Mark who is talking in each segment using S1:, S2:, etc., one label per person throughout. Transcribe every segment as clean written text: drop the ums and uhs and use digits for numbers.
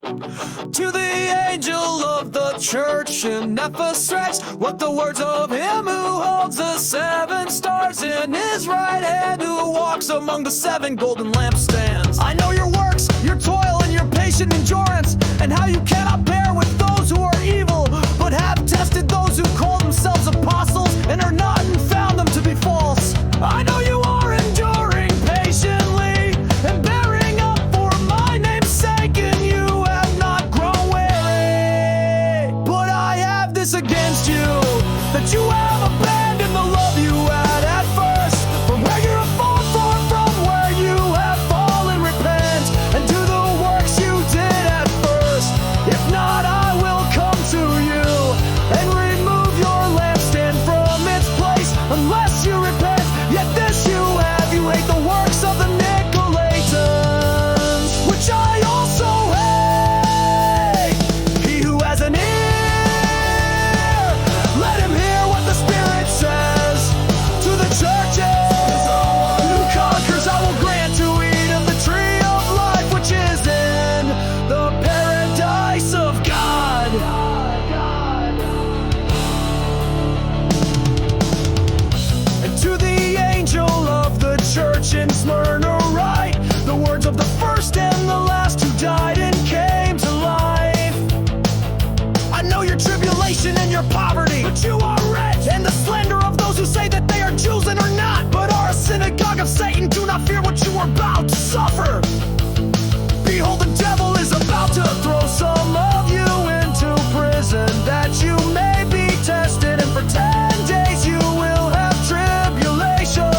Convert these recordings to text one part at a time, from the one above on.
S1: To the angel of the church in Ephesus write, what the words of him who holds the 7 stars in his right hand, who walks among the 7 golden lampstands. I know your works, your toil, and your patient endurance, and how you cannot bear with those who are evil, but have tested those who call themselves apostles and are not, and found them to be false. I know you are enduring patiently and bearing up for my name's sake, and you have not grown weary. But I have this against you, that you have abandoned the love you had at first. From where you have fallen from where you have fallen, repent and do the works you did at first. If not, I will come to you and remove your lampstand from its place, unless you repent. Yet this you have, you hate the works of the Nicolaitans, which I also hate. He who has an ear, let him hear what the Spirit says to the churches. Who conquers, I will grant to eat of the tree of life, which is in the paradise of God. And to the angel of the church in Smyrna write, the words of the first and the last who died and came to life. I know your tribulation and your poverty, but you are rich, and the slander of those who say that they are Jews and are not, but are a synagogue of Satan. Do not fear what you are about to suffer. Behold, the devil is about to throw some of you into prison, that you may be tested, and for 10 days you will have tribulation.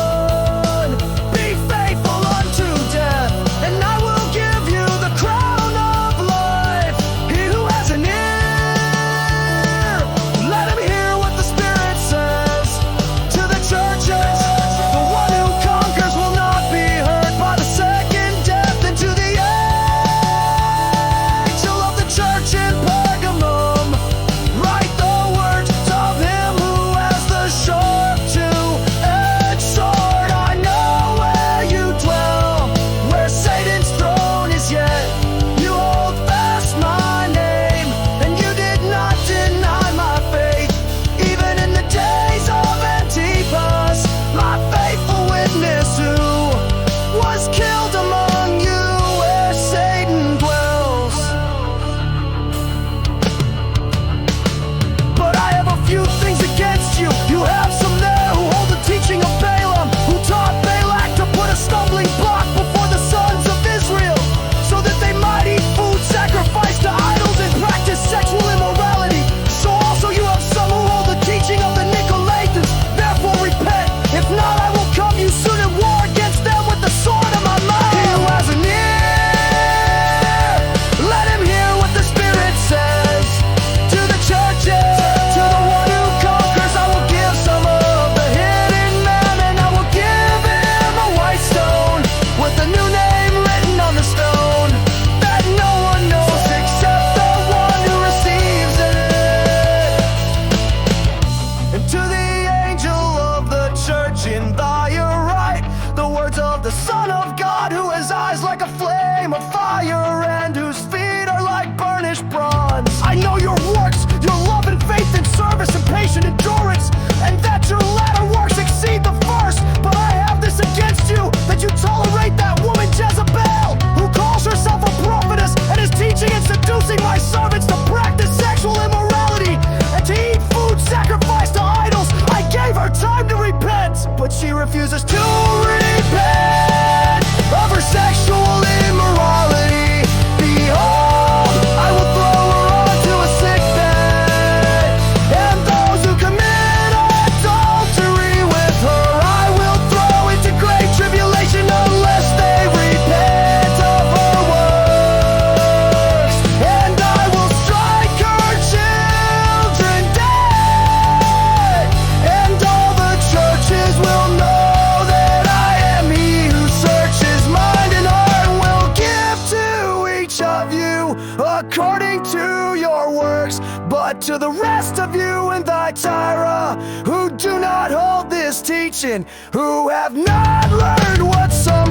S1: Be faithful unto death, and I will give you the crown of life. He who has an ear, let him hear what the Spirit says to the churches. The one who conquers will not be hurt by the second death. And to the angel of the church in Pergamum write the words of him who has the sharp two-edged sword. I know where you dwell, where Satan's throne is, yet you hold fast my name, and you did not deny my faith, even in the days of Antipas, my faithful witness, who was killed among you where Satan dwells. But I have a few things against you. You have some there who hold the teaching of Balaam, who taught Balak to put a stumbling block before the sons of Israel, so that they might eat food sacrificed to idols and practice sexual immorality. So also you have some who hold the teaching of the Nicolaitans. Therefore repent. If not, I will come you soon and war against them with the sword of my mouth. He who has an ear, let him hear what the Spirit says to the churches. To the one who conquers, I will give some of the hidden manna, and I will give him a white stone with a new name written on the stone, that no one knows except the one who receives it. And to the angel of the church in Thyatira, the words of the Son of God, who has eyes like a flame of fire, and whose feet are like burnished bronze. I know your works, your love and faith and service and patient endurance, and that your latter works exceed the first. But I have this against you, that you tolerate that woman Jezebel, who calls herself a prophetess and is teaching and seducing my servants to practice sexual immorality and to eat food sacrificed to idols. I gave her time to repent, but she refuses to repent of her sexual immorality. Behold, I will throw her onto a sick bed, and those who commit adultery with her I will throw into great tribulation, unless they repent of her works. And I will strike her children dead, and all the churches will know that I am he who searches mind and heart, and will give to each of you according to your works. But to the rest of you in Thyatira, who do not hold this teaching, who have not learned what some